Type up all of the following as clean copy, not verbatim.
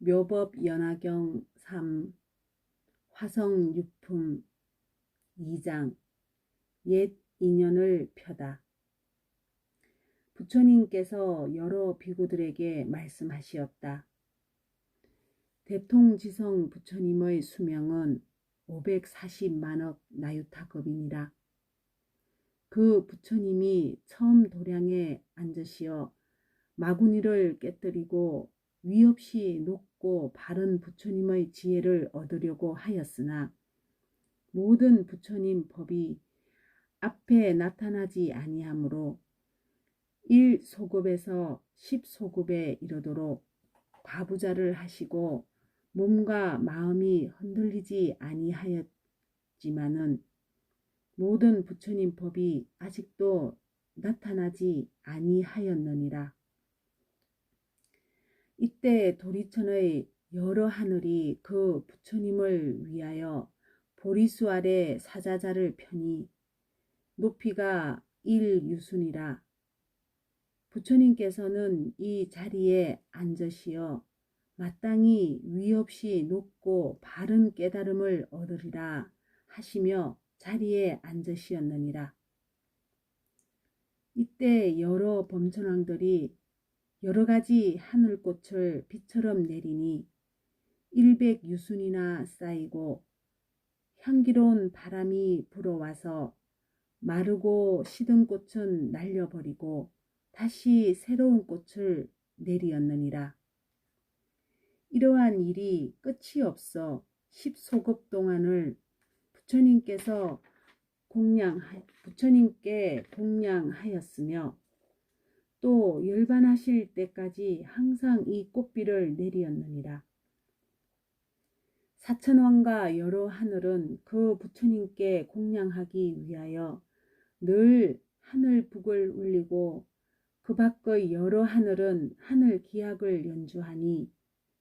묘법 연화경 3 화성유품 2장 옛 인연을 펴다. 부처님께서 여러 비구들에게 말씀하시었다. 대통지성 부처님의 수명은 540만억 나유타급이니라. 그 부처님이 처음 도량에 앉으시어 마구니를 깨뜨리고 위없이 높고 바른 부처님의 지혜를 얻으려고 하였으나 모든 부처님 법이 앞에 나타나지 아니하므로 1소급에서 10소급에 이르도록 과부자를 하시고 몸과 마음이 흔들리지 아니하였지만은 모든 부처님 법이 아직도 나타나지 아니하였느니라. 이때 도리천의 여러 하늘이 그 부처님을 위하여 보리수 아래 사자자를 펴니 높이가 1유순이라. 부처님께서는 이 자리에 앉으시어 마땅히 위없이 높고 바른 깨달음을 얻으리라 하시며 자리에 앉으시었느니라. 이때 여러 범천왕들이 여러가지 하늘꽃을 비처럼 내리니 100유순이나 쌓이고 향기로운 바람이 불어와서 마르고 시든 꽃은 날려버리고 다시 새로운 꽃을 내리었느니라. 이러한 일이 끝이 없어 10소급 동안을 부처님께 공양하였으며 또 열반하실 때까지 항상 이 꽃비를 내리었느니라. 사천왕과 여러 하늘은 그 부처님께 공양하기 위하여 늘 하늘북을 울리고 그 밖의 여러 하늘은 하늘 기악을 연주하니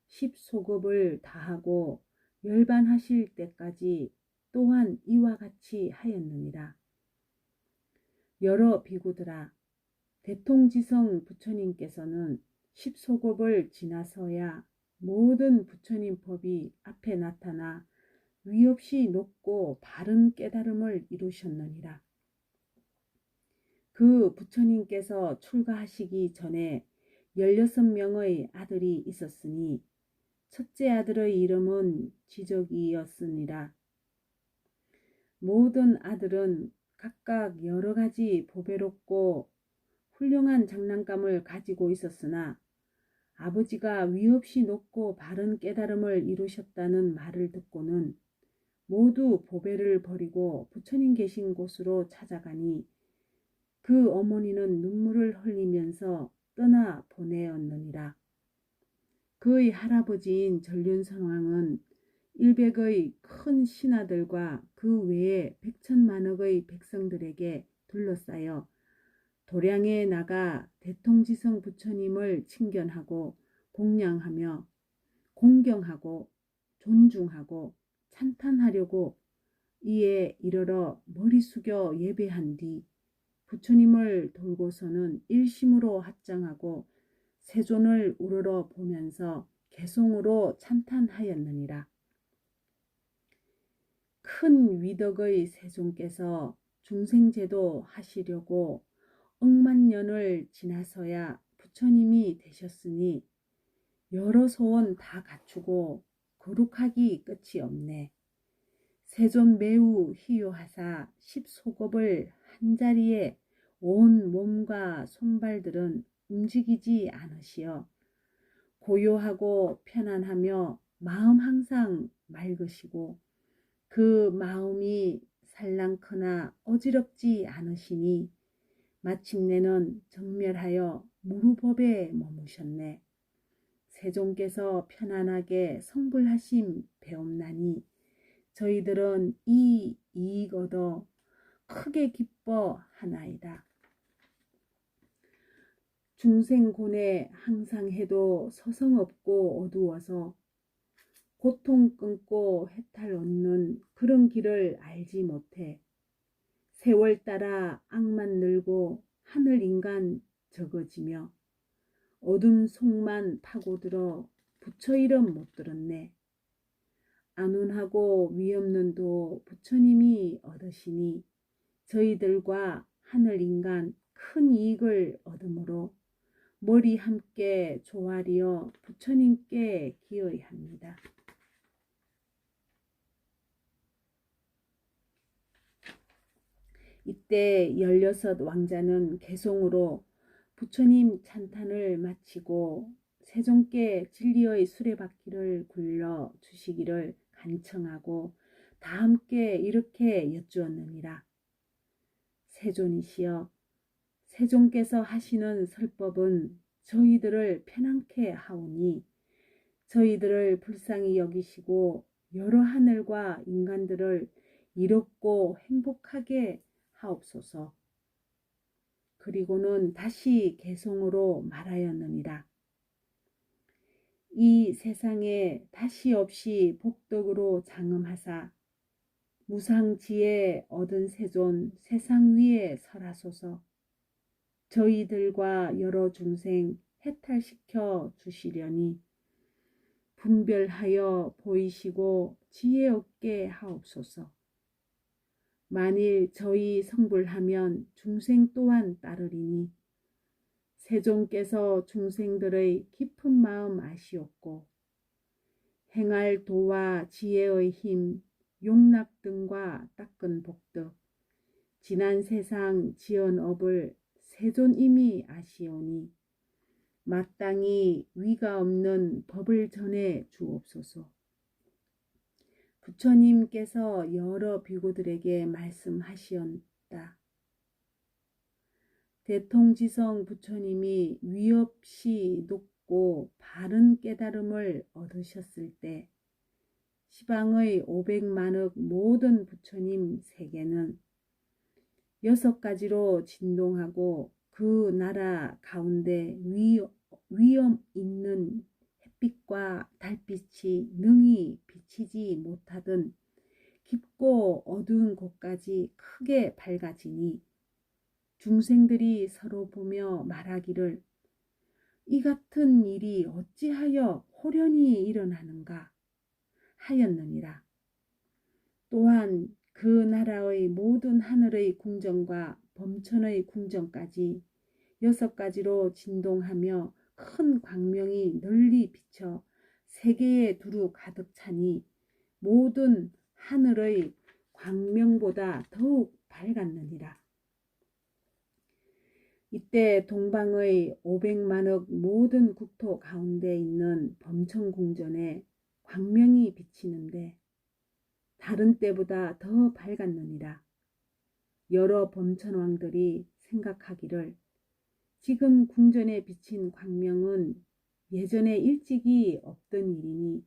10소급을 다하고 열반하실 때까지 또한 이와 같이 하였느니라. 여러 비구들아, 대통지성 부처님께서는 10소급을 지나서야 모든 부처님 법이 앞에 나타나 위없이 높고 바른 깨달음을 이루셨느니라. 그 부처님께서 출가하시기 전에 16명의 아들이 있었으니 첫째 아들의 이름은 지적이었으니라. 모든 아들은 각각 여러가지 보배롭고 훌륭한 장난감을 가지고 있었으나 아버지가 위없이 높고 바른 깨달음을 이루셨다는 말을 듣고는 모두 보배를 버리고 부처님 계신 곳으로 찾아가니 그 어머니는 눈물을 흘리면서 떠나 보내었느니라. 그의 할아버지인 전륜선왕은 100의 큰 신하들과 그 외에 100천만억의 백성들에게 둘러싸여 도량에 나가 대통지성 부처님을 칭견하고 공양하며 공경하고 존중하고 찬탄하려고 이에 이르러 머리 숙여 예배한 뒤 부처님을 돌고서는 일심으로 합장하고 세존을 우러러 보면서 개송으로 찬탄하였느니라. 큰 위덕의 세존께서 중생제도 하시려고 억만년을 지나서야 부처님이 되셨으니 여러 소원 다 갖추고 거룩하기 끝이 없네. 세존 매우 희요하사 10소급을 한자리에 온 몸과 손발들은 움직이지 않으시어 고요하고 편안하며 마음 항상 맑으시고 그 마음이 살랑크나 어지럽지 않으시니 마침내는 정멸하여 무루법에 머무셨네. 세존께서 편안하게 성불하심 배옵나니 저희들은 이 이익 얻어 크게 기뻐하나이다. 중생곤에 항상 해도 서성없고 어두워서 고통 끊고 해탈 얻는 그런 길을 알지 못해 세월 따라 악만 늘고 하늘 인간 적어지며 어둠 속만 파고들어 부처 이름 못 들었네. 안온하고 위없는 도 부처님이 얻으시니 저희들과 하늘 인간 큰 이익을 얻으므로 머리 함께 조아리어 부처님께 기어이합니다. 이때 16 왕자는 개송으로 부처님 찬탄을 마치고 세존께 진리의 수레바퀴를 굴려 주시기를 간청하고 다 함께 이렇게 여쭈었느니라. 세존이시여, 세존께서 하시는 설법은 저희들을 편안케 하오니 저희들을 불쌍히 여기시고 여러 하늘과 인간들을 이롭고 행복하게 하옵소서. 그리고는 다시 개송으로 말하였느니라. 이 세상에 다시 없이 복덕으로 장엄하사 무상지혜 얻은 세존 세상 위에 설하소서. 저희들과 여러 중생 해탈시켜 주시려니 분별하여 보이시고 지혜 없게 하옵소서. 만일 저희 성불하면 중생 또한 따르리니 세존께서 중생들의 깊은 마음 아시옵고 행할 도와 지혜의 힘, 용락 등과 닦은 복덕, 지난 세상 지은 업을 세존임이 아시오니 마땅히 위가 없는 법을 전해 주옵소서. 부처님께서 여러 비구들에게 말씀하시었다. 대통지성 부처님이 위없이 높고 바른 깨달음을 얻으셨을 때 시방의 500만억 모든 부처님 세계는 6가지로 진동하고 그 나라 가운데 위엄 있는 햇빛과 달빛이 능히 비치지 못하던 깊고 어두운 곳까지 크게 밝아지니 중생들이 서로 보며 말하기를 이 같은 일이 어찌하여 호련히 일어나는가 하였느니라. 또한 그 나라의 모든 하늘의 궁정과 범천의 궁정까지 6가지로 진동하며 큰 광명이 널리 비쳐 세계에 두루 가득 차니 모든 하늘의 광명보다 더욱 밝았느니라. 이때 동방의 500만억 모든 국토 가운데 있는 범천궁전에 광명이 비치는데 다른 때보다 더 밝았느니라. 여러 범천왕들이 생각하기를 지금 궁전에 비친 광명은 예전에 일찍이 없던 일이니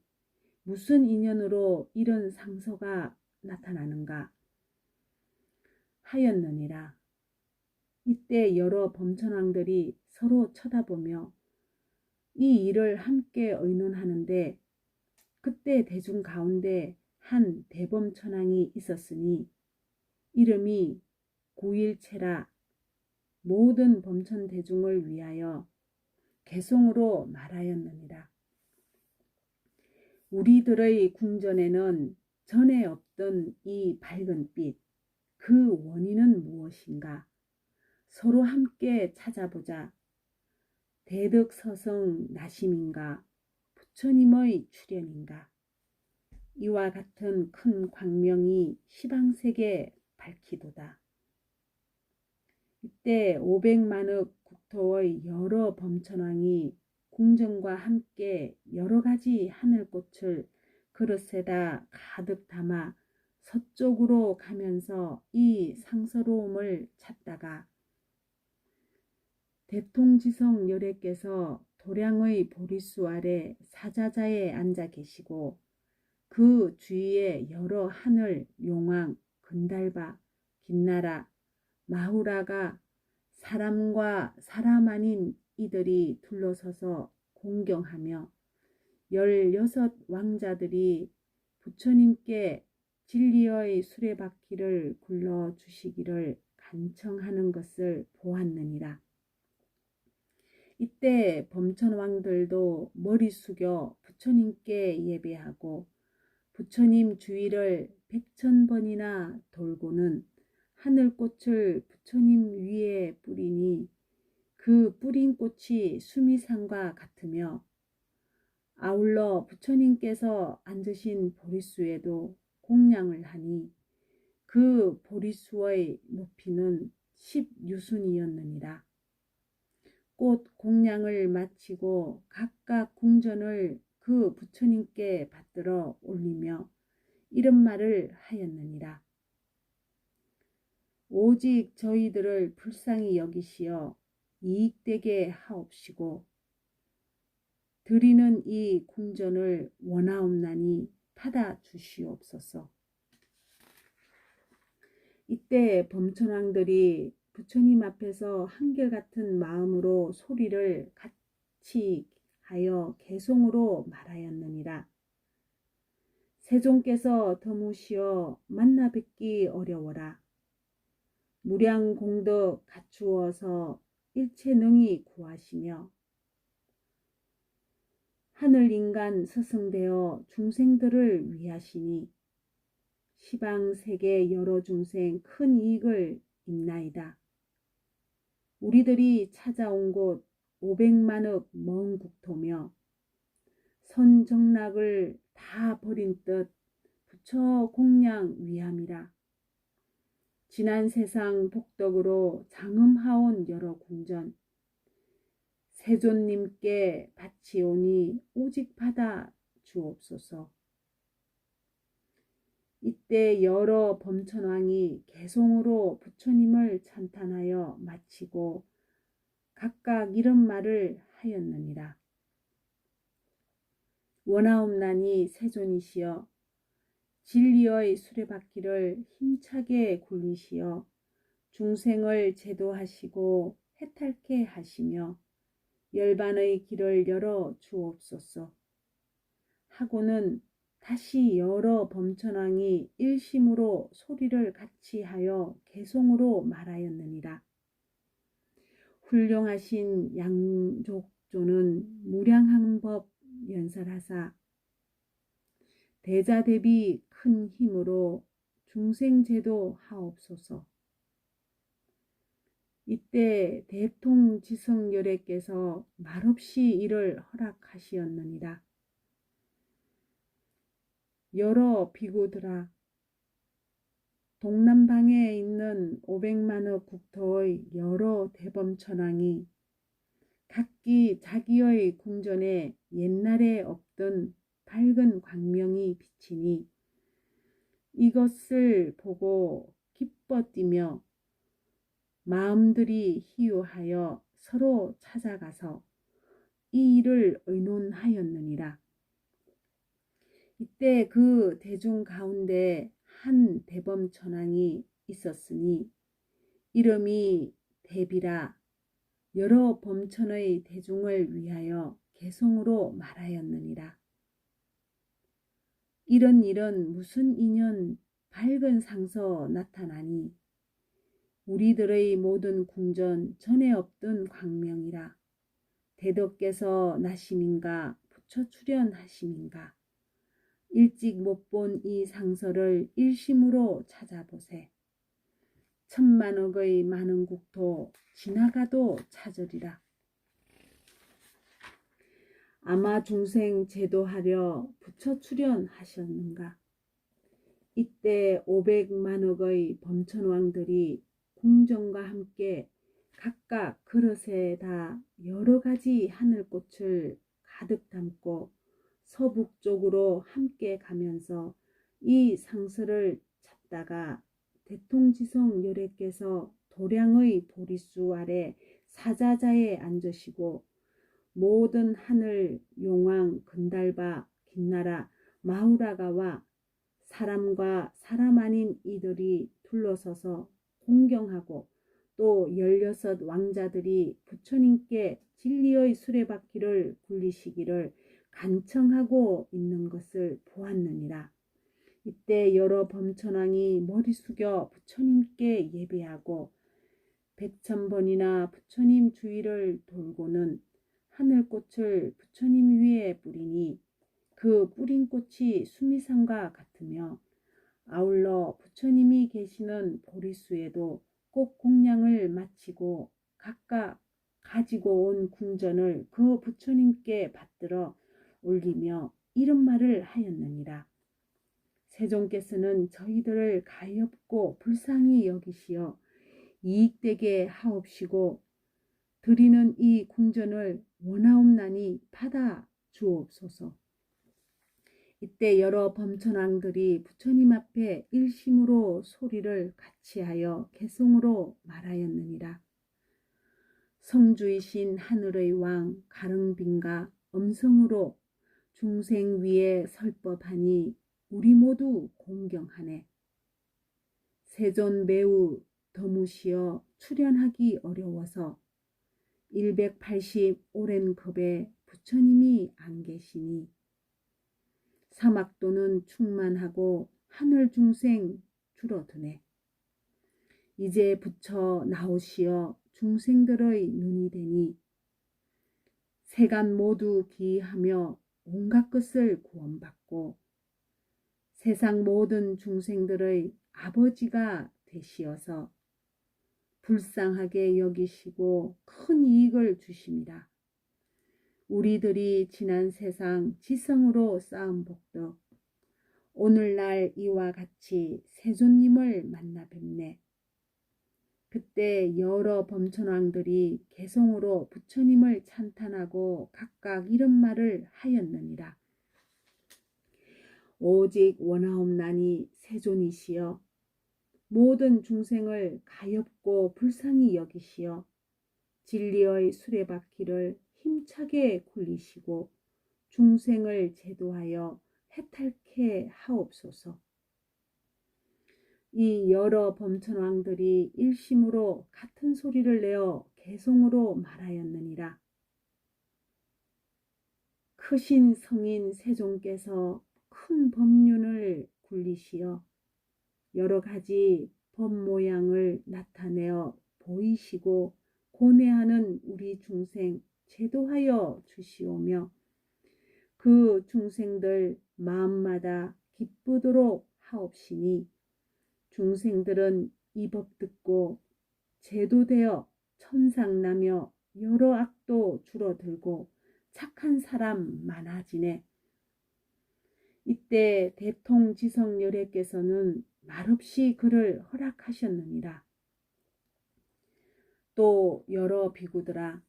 무슨 인연으로 이런 상서가 나타나는가 하였느니라. 이때 여러 범천왕들이 서로 쳐다보며 이 일을 함께 의논하는데 그때 대중 가운데 한 대범천왕이 있었으니 이름이 고일체라. 모든 범천 대중을 위하여 개송으로 말하였느니라. 우리들의 궁전에는 전에 없던 이 밝은 빛, 그 원인은 무엇인가? 서로 함께 찾아보자. 대덕서성 나심인가? 부처님의 출현인가? 이와 같은 큰 광명이 시방세계 밝히도다. 이때 500만억 국토의 여러 범천왕이 궁전과 함께 여러 가지 하늘꽃을 그릇에다 가득 담아 서쪽으로 가면서 이 상서로움을 찾다가 대통지성 열애께서 도량의 보리수 아래 사자자에 앉아 계시고 그 주위에 여러 하늘, 용왕, 근달바, 긴나라, 마후라가 사람과 사람 아닌 이들이 둘러서서 공경하며 16 왕자들이 부처님께 진리의 수레바퀴를 굴러주시기를 간청하는 것을 보았느니라. 이때 범천왕들도 머리 숙여 부처님께 예배하고 부처님 주위를 100,000번이나 돌고는 하늘꽃을 부처님 위에 뿌리니 그 뿌린 꽃이 수미산과 같으며 아울러 부처님께서 앉으신 보리수에도 공양을 하니 그 보리수의 높이는 10유순이었느니라. 꽃 공양을 마치고 각각 궁전을 그 부처님께 받들어 올리며 이런 말을 하였느니라. 오직 저희들을 불쌍히 여기시어 이익되게 하옵시고 드리는 이 궁전을 원하옵나니 받아 주시옵소서. 이때 범천왕들이 부처님 앞에서 한결같은 마음으로 소리를 같이 하여 개송으로 말하였느니라. 세존께서 더무시어 만나 뵙기 어려워라. 무량공덕 갖추어서 일체 능히 구하시며 하늘인간 서승되어 중생들을 위하시니 시방세계 여러 중생 큰 이익을 입나이다. 우리들이 찾아온 곳 500만억 먼 국토며 선정락을 다 버린 뜻 부처 공양 위함이라. 지난 세상 복덕으로 장음하온 여러 궁전 세존님께 바치오니 오직 받아 주옵소서. 이때 여러 범천왕이 개송으로 부처님을 찬탄하여 마치고 각각 이런 말을 하였느니라. 원하옵나니 세존이시여 진리의 수레바퀴를 힘차게 굴리시어 중생을 제도하시고 해탈케 하시며 열반의 길을 열어 주옵소서. 하고는 다시 여러 범천왕이 일심으로 소리를 같이 하여 개송으로 말하였느니라. 훌륭하신 양족조는 무량한 법 연설하사 대자 대비 큰 힘으로 중생제도 하옵소서. 이때 대통지성열애께서 말없이 이를 허락하시었느니라. 여러 비구들아, 동남방에 있는 500만억 국토의 여러 대범천왕이 각기 자기의 궁전에 옛날에 없던 밝은 광명이 비치니 이것을 보고 기뻐 뛰며 마음들이 희유하여 서로 찾아가서 이 일을 의논하였느니라. 이때 그 대중 가운데 한 대범천왕이 있었으니 이름이 대비라. 여러 범천의 대중을 위하여 개송으로 말하였느니라. 이런 일은 무슨 인연 밝은 상서 나타나니 우리들의 모든 궁전 전에 없던 광명이라. 대덕께서 나심인가 부처 출현하심인가. 일찍 못 본 이 상서를 일심으로 찾아보세. 천만억의 많은 국토 지나가도 찾으리라. 아마 중생 제도하려 부처 출현하셨는가. 이때 500만억의 범천왕들이 궁전과 함께 각각 그릇에다 여러 가지 하늘꽃을 가득 담고 서북쪽으로 함께 가면서 이 상서를 찾다가 대통지성 열애께서 도량의 보리수 아래 사자자에 앉으시고 모든 하늘, 용왕, 근달바, 긴나라, 마우라가와 사람과 사람 아닌 이들이 둘러서서 공경하고 또 16 왕자들이 부처님께 진리의 수레바퀴를 굴리시기를 간청하고 있는 것을 보았느니라. 이때 여러 범천왕이 머리 숙여 부처님께 예배하고 100,000번이나 부처님 주위를 돌고는 하늘꽃을 부처님 위에 뿌리니 그 뿌린 꽃이 수미산과 같으며 아울러 부처님이 계시는 보리수에도 꼭 공양을 마치고 각각 가지고 온 궁전을 그 부처님께 받들어 올리며 이런 말을 하였느니라. 세존께서는 저희들을 가엾고 불쌍히 여기시어 이익되게 하옵시고 드리는 이 궁전을 원하옵나니 받아 주옵소서. 이때 여러 범천왕들이 부처님 앞에 일심으로 소리를 같이하여 개성으로 말하였느니라. 성주이신 하늘의 왕 가릉빈가 음성으로 중생 위에 설법하니 우리 모두 공경하네. 세존 매우 더무시어 출현하기 어려워서 180 오랜 급에 부처님이 안 계시니 사막도는 충만하고 하늘 중생 줄어드네. 이제 부처 나오시어 중생들의 눈이 되니 세간 모두 기하며 온갖 것을 구원받고 세상 모든 중생들의 아버지가 되시어서 불쌍하게 여기시고 큰 이익을 주심이라. 우리들이 지난 세상 지성으로 쌓은 복덕 오늘날 이와 같이 세존님을 만나 뵙네. 그때 여러 범천왕들이 개성으로 부처님을 찬탄하고 각각 이런 말을 하였느니라. 오직 원하옵나니 세존이시여 모든 중생을 가엾고 불쌍히 여기시어 진리의 수레바퀴를 힘차게 굴리시고 중생을 제도하여 해탈케 하옵소서. 이 여러 범천왕들이 일심으로 같은 소리를 내어 개성으로 말하였느니라. 크신 성인 세존께서 큰 법륜을 굴리시어 여러 가지 법 모양을 나타내어 보이시고 고뇌하는 우리 중생 제도하여 주시오며 그 중생들 마음마다 기쁘도록 하옵시니 중생들은 이 법 듣고 제도되어 천상나며 여러 악도 줄어들고 착한 사람 많아지네. 이때 대통지성열애께서는 말없이 그를 허락하셨느니라. 또 여러 비구들아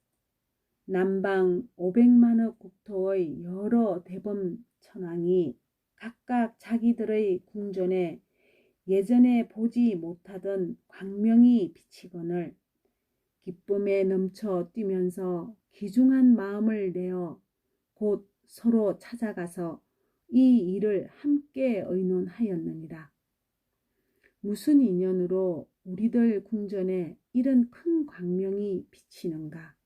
남방 500만억 국토의 여러 대범천왕이 각각 자기들의 궁전에 예전에 보지 못하던 광명이 비치거늘 기쁨에 넘쳐 뛰면서 귀중한 마음을 내어 곧 서로 찾아가서 이 일을 함께 의논하였느니라. 무슨 인연으로 우리들 궁전에 이런 큰 광명이 비치는가?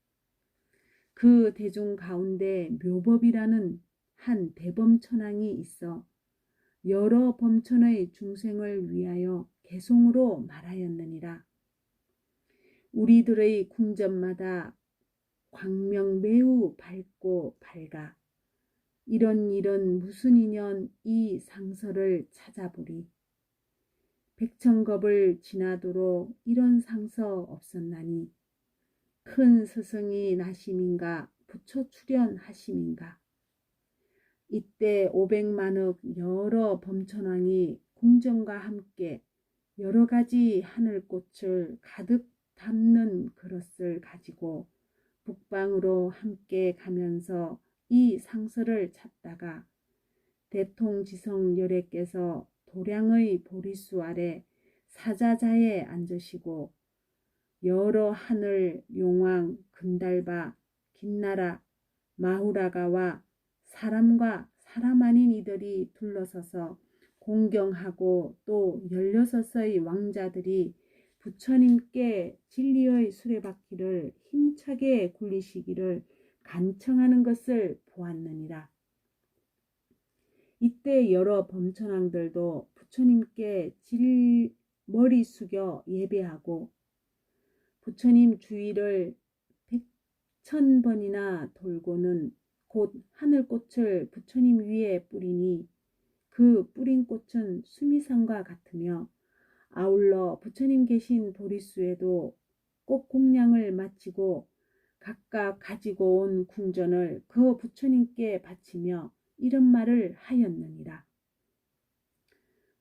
그 대중 가운데 묘법이라는 한 대범천왕이 있어 여러 범천의 중생을 위하여 개성으로 말하였느니라. 우리들의 궁전마다 광명 매우 밝고 밝아 이런 무슨 인연 이 상서를 찾아보리. 백천겁을 지나도록 이런 상서 없었나니 큰 스승이 나심인가 부처 출현하심인가. 이때 500만억 여러 범천왕이 궁전과 함께 여러 가지 하늘꽃을 가득 담는 그릇을 가지고 북방으로 함께 가면서 이 상서를 찾다가 대통지성열애께서 도량의 보리수 아래 사자자에 앉으시고 여러 하늘 용왕 근달바 김나라 마후라가와 사람과 사람 아닌 이들이 둘러서서 공경하고 또 16의 왕자들이 부처님께 진리의 수레바퀴를 힘차게 굴리시기를 간청하는 것을 보았느니라. 이때 여러 범천왕들도 부처님께 머리 숙여 예배하고 부처님 주위를 1000번이나 돌고는 곧 하늘꽃을 부처님 위에 뿌리니 그 뿌린 꽃은 수미상과 같으며 아울러 부처님 계신 보리수에도 꽃 공양을 마치고 각각 가지고 온 궁전을 그 부처님께 바치며 이런 말을 하였느니라.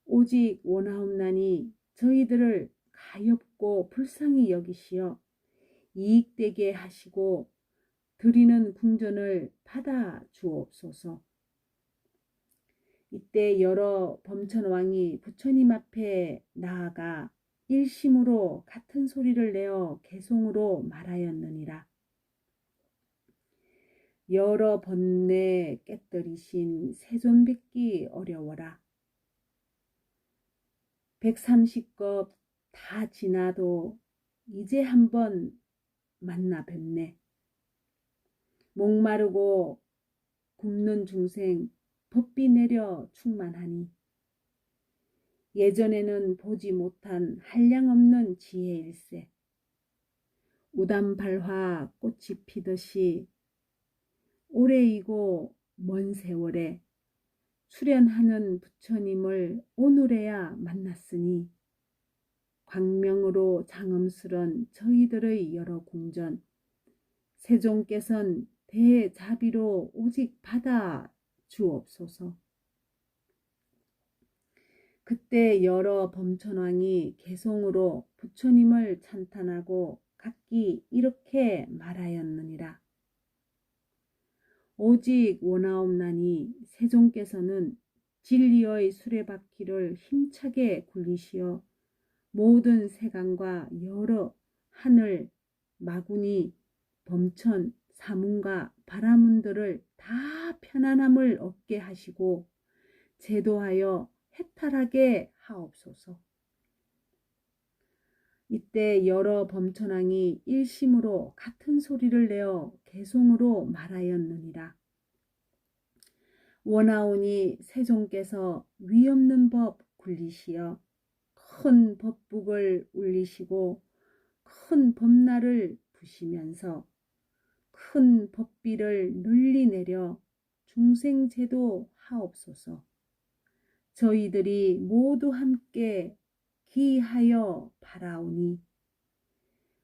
오직 원하옵나니 저희들을 가엾고 불쌍히 여기시어 이익되게 하시고 드리는 궁전을 받아 주옵소서. 이때 여러 범천왕이 부처님 앞에 나아가 일심으로 같은 소리를 내어 개송으로 말하였느니라. 여러 번내 깨뜨리신 세존 뵙기 어려워라. 130겁 다 지나도 이제 한번 만나 뵙네. 목마르고 굶는 중생 법비 내려 충만하니 예전에는 보지 못한 한량없는 지혜일세. 우담발화 꽃이 피듯이 올해이고 먼 세월에 수련하는 부처님을 오늘에야 만났으니 광명으로 장엄스런 저희들의 여러 궁전 세종께선 대자비로 오직 받아 주옵소서. 그때 여러 범천왕이 개송으로 부처님을 찬탄하고 각기 이렇게 말하였느니라. 오직 원하옵나니 세종께서는 진리의 수레바퀴를 힘차게 굴리시어 모든 세간과 여러 하늘, 마구니, 범천, 사문과 바라문들을 다 편안함을 얻게 하시고 제도하여 해탈하게 하옵소서. 이때 여러 범천왕이 일심으로 같은 소리를 내어 개송으로 말하였느니라. 원하오니 세종께서 위없는 법 굴리시어 큰 법북을 울리시고 큰 법날을 부시면서 큰 법비를 널리 내려 중생제도 하옵소서. 저희들이 모두 함께 기하여 바라오니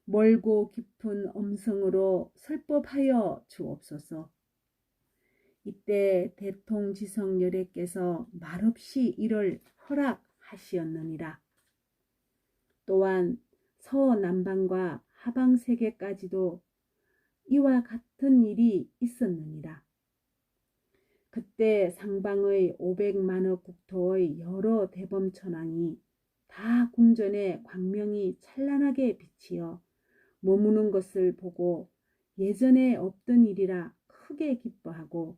멀고 깊은 엄성으로 설법하여 주옵소서. 이때 대통지성열애께서 말없이 이를 허락하시었느니라. 또한 서남방과 하방세계까지도 이와 같은 일이 있었느니라. 그때 상방의 500만억 국토의 여러 대범천왕이 다 궁전에 광명이 찬란하게 비치어 머무는 것을 보고 예전에 없던 일이라 크게 기뻐하고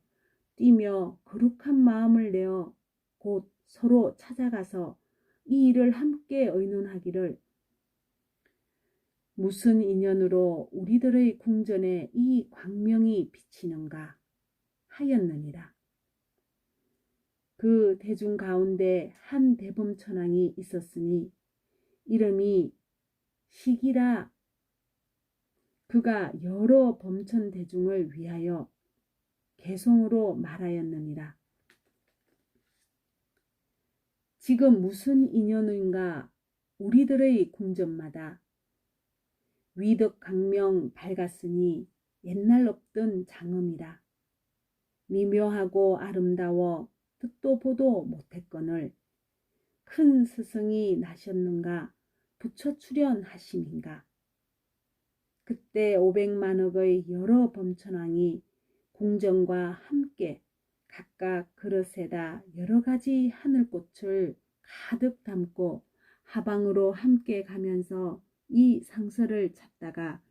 뛰며 거룩한 마음을 내어 곧 서로 찾아가서 이 일을 함께 의논하기를 무슨 인연으로 우리들의 궁전에 이 광명이 비치는가 하였느니라. 그 대중 가운데 한 대범천왕이 있었으니 이름이 시기라. 그가 여러 범천 대중을 위하여 개송으로 말하였느니라. 지금 무슨 인연인가 우리들의 궁전마다 위덕 강명 밝았으니 옛날 없던 장엄이라. 미묘하고 아름다워 듣도 보도 못했거늘 큰 스승이 나셨는가 부처 출연하심인가. 그때 500만억의 여러 범천왕이 궁전과 함께 각각 그릇에다 여러 가지 하늘꽃을 가득 담고 하방으로 함께 가면서 이 상서를 찾다가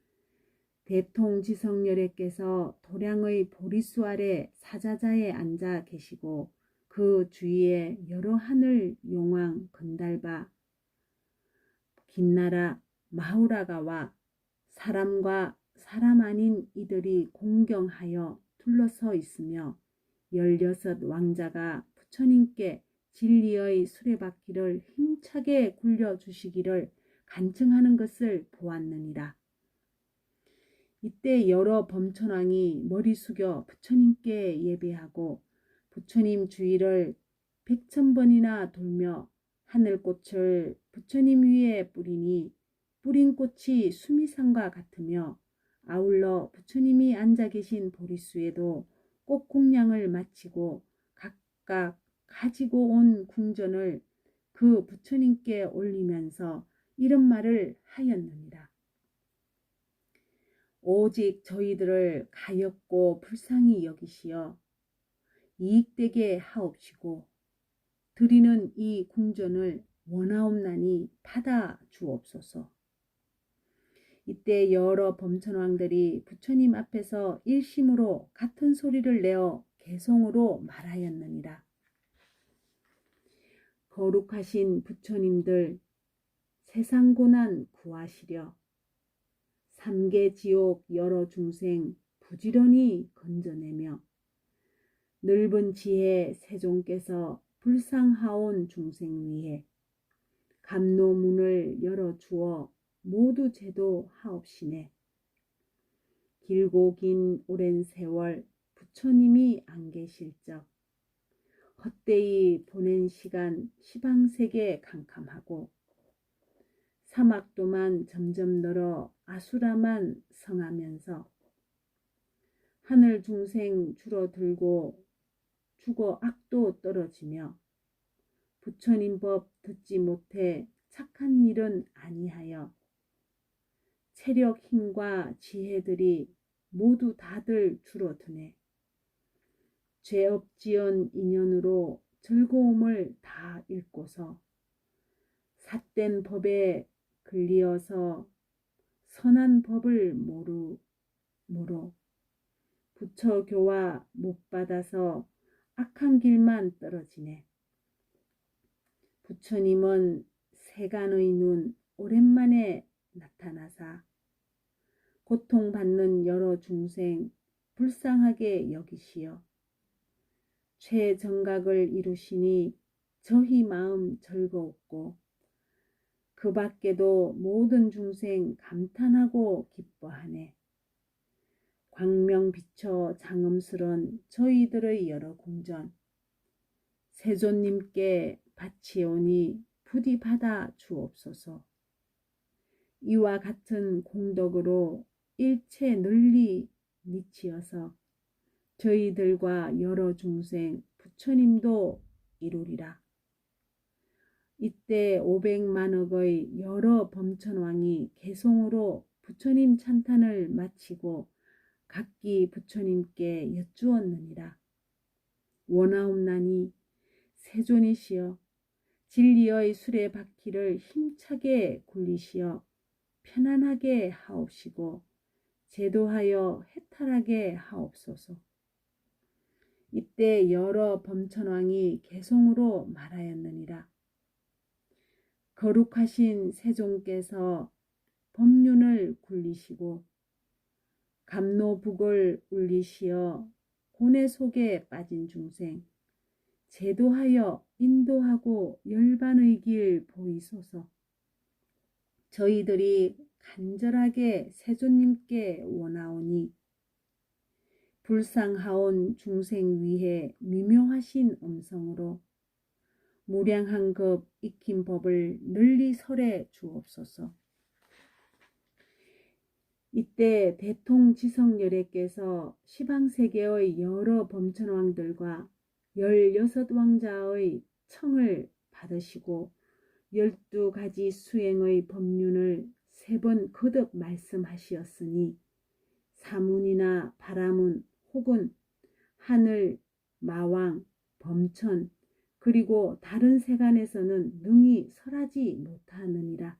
대통지성열애께서 도량의 보리수 아래 사자자에 앉아 계시고 그 주위에 여러 하늘 용왕 건달바 긴나라 마후라가와 사람과 사람 아닌 이들이 공경하여 둘러서 있으며 16 왕자가 부처님께 진리의 수레바퀴를 힘차게 굴려주시기를 간청하는 것을 보았느니라. 이때 여러 범천왕이 머리 숙여 부처님께 예배하고 부처님 주위를 100,000번이나 돌며 하늘꽃을 부처님 위에 뿌리니 뿌린 꽃이 수미상과 같으며 아울러 부처님이 앉아 계신 보리수에도 꽃공양을 마치고 각각 가지고 온 궁전을 그 부처님께 올리면서 이런 말을 하였느니라. 오직 저희들을 가엾고 불쌍히 여기시어 이익되게 하옵시고 드리는 이 궁전을 원하옵나니 받아 주옵소서. 이때 여러 범천왕들이 부처님 앞에서 일심으로 같은 소리를 내어 개성으로 말하였느니라. 거룩하신 부처님들, 세상 고난 구하시려 삼계 지옥 여러 중생 부지런히 건져내며 넓은 지혜 세종께서 불상하온 중생 위해 감노문을 열어주어 모두 제도하옵시네. 길고 긴 오랜 세월 부처님이 안 계실 적 헛되이 보낸 시간 시방세계 캄캄하고 사막도만 점점 늘어 아수라만 성하면서 하늘 중생 줄어들고 죽어 악도 떨어지며 부처님 법 듣지 못해 착한 일은 아니하여 체력 힘과 지혜들이 모두 다들 줄어드네. 죄업지은 인연으로 즐거움을 다 잃고서 삿된 법에 걸리어서 선한 법을 모로 부처교화 못 받아서 악한 길만 떨어지네. 부처님은 세간의 눈 오랜만에 나타나사 고통받는 여러 중생 불쌍하게 여기시어 최정각을 이루시니 저희 마음 즐거웠고 그 밖에도 모든 중생 감탄하고 기뻐하네. 광명 비쳐 장엄스런 저희들의 여러 궁전 세존님께 바치오니 부디 받아 주옵소서. 이와 같은 공덕으로 일체 널리 미치어서 저희들과 여러 중생 부처님도 이루리라. 이때 500만억의 여러 범천왕이 개송으로 부처님 찬탄을 마치고 각기 부처님께 여쭈었느니라. 원하옵나니 세존이시여 진리의 수레바퀴를 힘차게 굴리시어 편안하게 하옵시고 제도하여 해탈하게 하옵소서. 이때 여러 범천왕이 개송으로 말하였느니라. 거룩하신 세종께서 법륜을 굴리시고 감노북을 울리시어 고뇌 속에 빠진 중생 제도하여 인도하고 열반의 길 보이소서. 저희들이 간절하게 세존님께 원하오니 불상하온 중생 위해 미묘하신 음성으로 무량한 급 익힌 법을 널리 설해 주옵소서. 이때 대통지성열애께서 시방세계의 여러 범천왕들과 16왕자의 청을 받으시고 12가지 수행의 법륜을 3번 거듭 말씀하시었으니 사문이나 바라문 혹은 하늘, 마왕, 범천 그리고 다른 세간에서는 능히 설하지 못하느니라.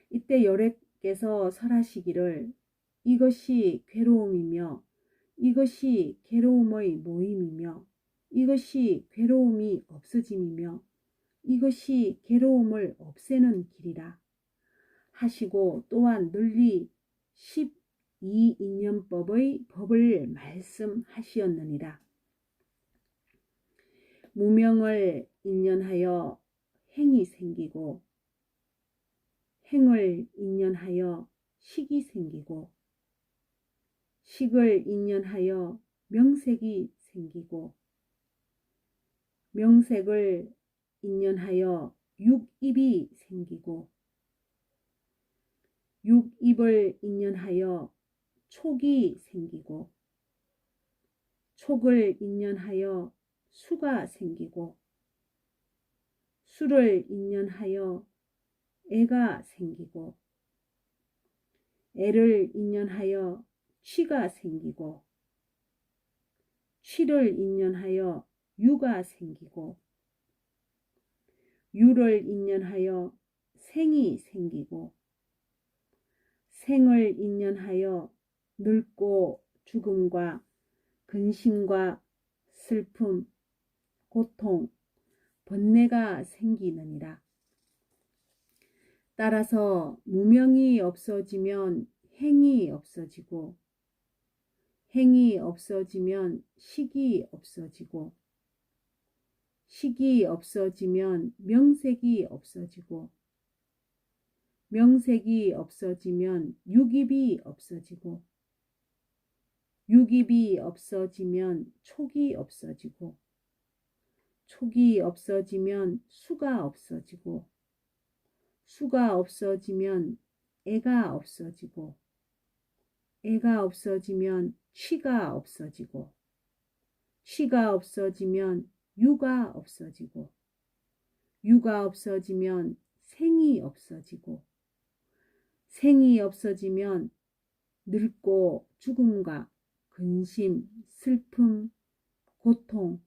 이때 열애께서 설하시기를 이것이 괴로움이며 이것이 괴로움의 모임이며 이것이 괴로움이 없어짐이며 이것이 괴로움을 없애는 길이라 하시고 또한 널리 12인연법의 법을 말씀하시었느니라. 무명을 인연하여 행이 생기고 행을 인연하여 식이 생기고 식을 인연하여 명색이 생기고 명색을 인연하여 육입이 생기고 육입을 인연하여 촉이 생기고 촉을 인연하여 수가 생기고 수를 인연하여 애가 생기고 애를 인연하여 취가 생기고 취를 인연하여 유가 생기고 유를 인연하여 생이 생기고 생을 인연하여 늙고 죽음과 근심과 슬픔, 고통, 번뇌가 생기느니라. 따라서 무명이 없어지면 행이 없어지고 행이 없어지면 식이 없어지고 식이 없어지면 명색이 없어지고 명색이 없어지면 육입이 없어지고 육입이 없어지면 촉이 없어지고 촉이 없어지면 수가 없어지고 수가 없어지면 애가 없어지고 애가 없어지면 취가 없어지고 취가 없어지면 유가 없어지고 유가 없어지면 생이 없어지고 생이 없어지면 늙고 죽음과 근심, 슬픔, 고통,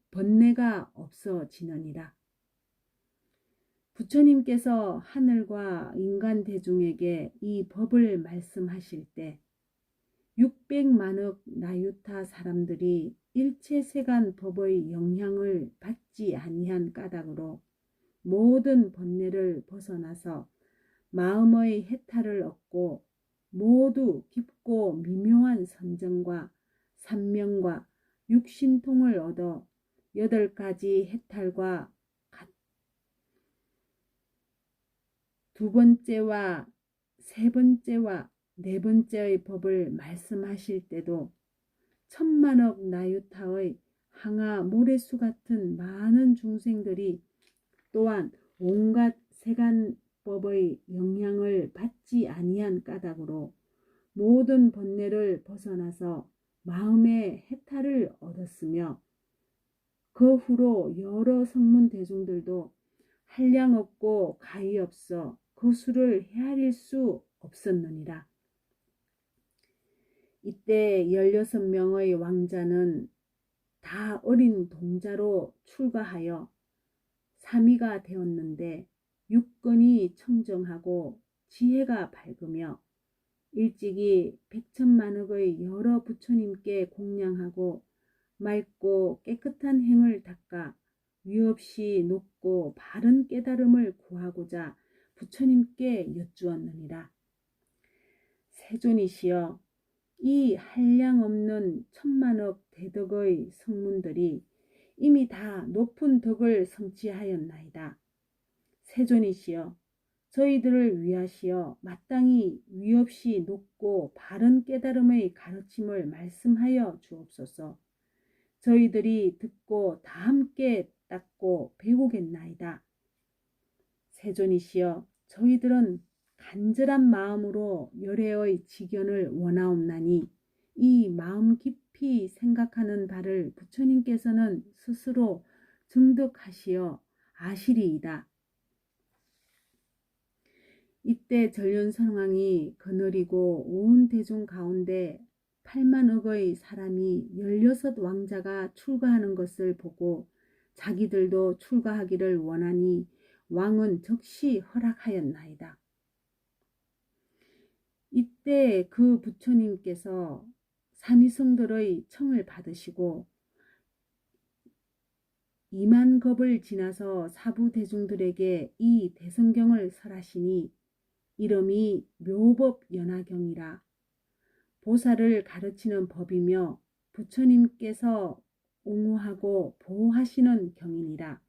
번뇌가 없어지느니라. 부처님께서 하늘과 인간 대중에게 이 법을 말씀하실 때 600만억 나유타 사람들이 일체세간 법의 영향을 받지 아니한 까닭으로 모든 번뇌를 벗어나서 마음의 해탈을 얻고 모두 깊고 미묘한 선정과 삼명과 육신통을 얻어 8가지 해탈과 두 번째와 세 번째와 네 번째의 법을 말씀하실 때도 천만억 나유타의 항아 모래수 같은 많은 중생들이 또한 온갖 세간법의 영향을 받지 아니한 까닭으로 모든 번뇌를 벗어나서 마음의 해탈을 얻었으며 그 후로 여러 성문 대중들도 한량 없고 가히 없어 그 수를 헤아릴 수 없었느니라. 이때 16명의 왕자는 다 어린 동자로 출가하여 삼위가 되었는데 육근이 청정하고 지혜가 밝으며 일찍이 백천만억의 여러 부처님께 공양하고 맑고 깨끗한 행을 닦아 위없이 높고 바른 깨달음을 구하고자 부처님께 여쭈었느니라. 세존이시여, 이 한량없는 천만억 대덕의 성문들이 이미 다 높은 덕을 성취하였나이다. 세존이시여, 저희들을 위하시어 마땅히 위없이 높고 바른 깨달음의 가르침을 말씀하여 주옵소서. 저희들이 듣고 다 함께 닦고 배우겠나이다. 세존이시여, 저희들은 간절한 마음으로 열애의 직연을 원하옵나니 이 마음 깊이 생각하는 바를 부처님께서는 스스로 증득하시어 아시리이다. 이때 전륜선왕이 거느리고 온 대중 가운데 8만억의 사람이 16왕자가 출가하는 것을 보고 자기들도 출가하기를 원하니 왕은 즉시 허락하였나이다. 이때 그 부처님께서 삼위성들의 청을 받으시고 2만겁을 지나서 사부대중들에게 이 대성경을 설하시니 이름이 묘법연화경이라 보살을 가르치는 법이며 부처님께서 옹호하고 보호하시는 경이니라.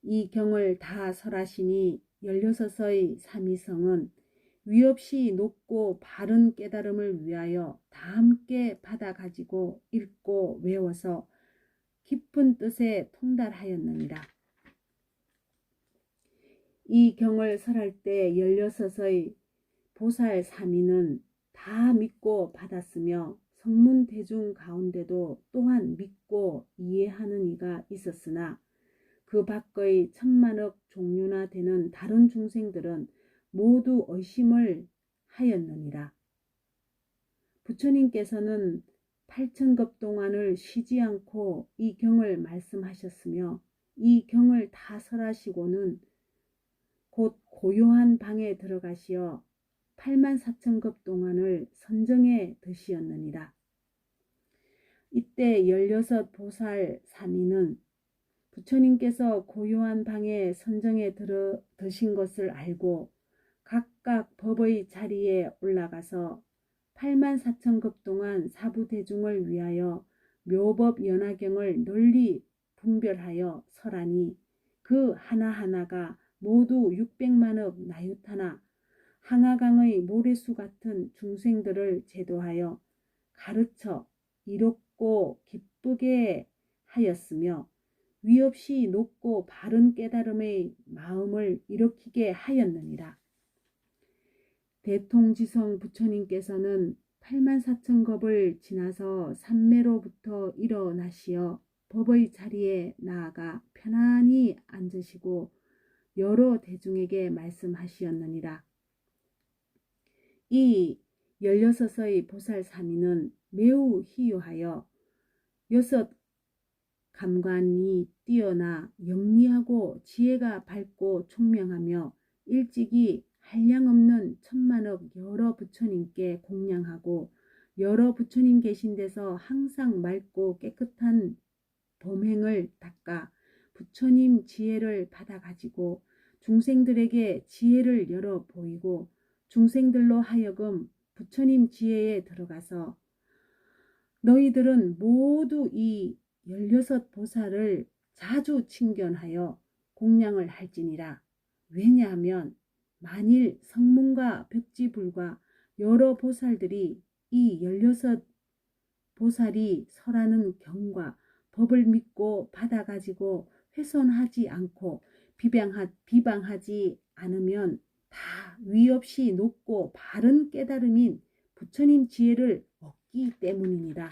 이 경을 다 설하시니 16의 삼위성은 위없이 높고 바른 깨달음을 위하여 다 함께 받아 가지고 읽고 외워서 깊은 뜻에 통달하였느니라. 이 경을 설할 때 16의 보살 사미는 다 믿고 받았으며 성문 대중 가운데도 또한 믿고 이해하는 이가 있었으나 그 밖의 천만억 종류나 되는 다른 중생들은 모두 의심을 하였느니라. 부처님께서는 8,000급 동안을 쉬지 않고 이 경을 말씀하셨으며 이 경을 다 설하시고는 곧 고요한 방에 들어가시어 84,000급 동안을 선정에 드시었느니라. 이때 16 보살 사미는 부처님께서 고요한 방에 선정에 드신 것을 알고 각각 법의 자리에 올라가서 84,000급 동안 사부대중을 위하여 묘법 연화경을 널리 분별하여 설하니 그 하나하나가 모두 600만억 나유타나 항아강의 모래수 같은 중생들을 제도하여 가르쳐 이롭고 기쁘게 하였으며 위없이 높고 바른 깨달음의 마음을 일으키게 하였느니라. 대통지성 부처님께서는 84,000겁을 지나서 삼매로부터 일어나시어 법의 자리에 나아가 편안히 앉으시고 여러 대중에게 말씀하시었느니라. 이 16의 보살사미는 매우 희유하여 6 감관이 뛰어나 영리하고 지혜가 밝고 총명하며 일찍이 한량없는 천만억 여러 부처님께 공양하고 여러 부처님 계신 데서 항상 맑고 깨끗한 범행을 닦아 부처님 지혜를 받아 가지고 중생들에게 지혜를 열어 보이고 중생들로 하여금 부처님 지혜에 들어가서 너희들은 모두 이 16 보살을 자주 칭견하여 공양을 할지니라. 왜냐하면 만일 성문과 벽지불과 여러 보살들이 이 16 보살이 설하는 경과 법을 믿고 받아가지고 훼손하지 않고 비방하지 않으면 다 위없이 높고 바른 깨달음인 부처님 지혜를 얻기 때문이니라.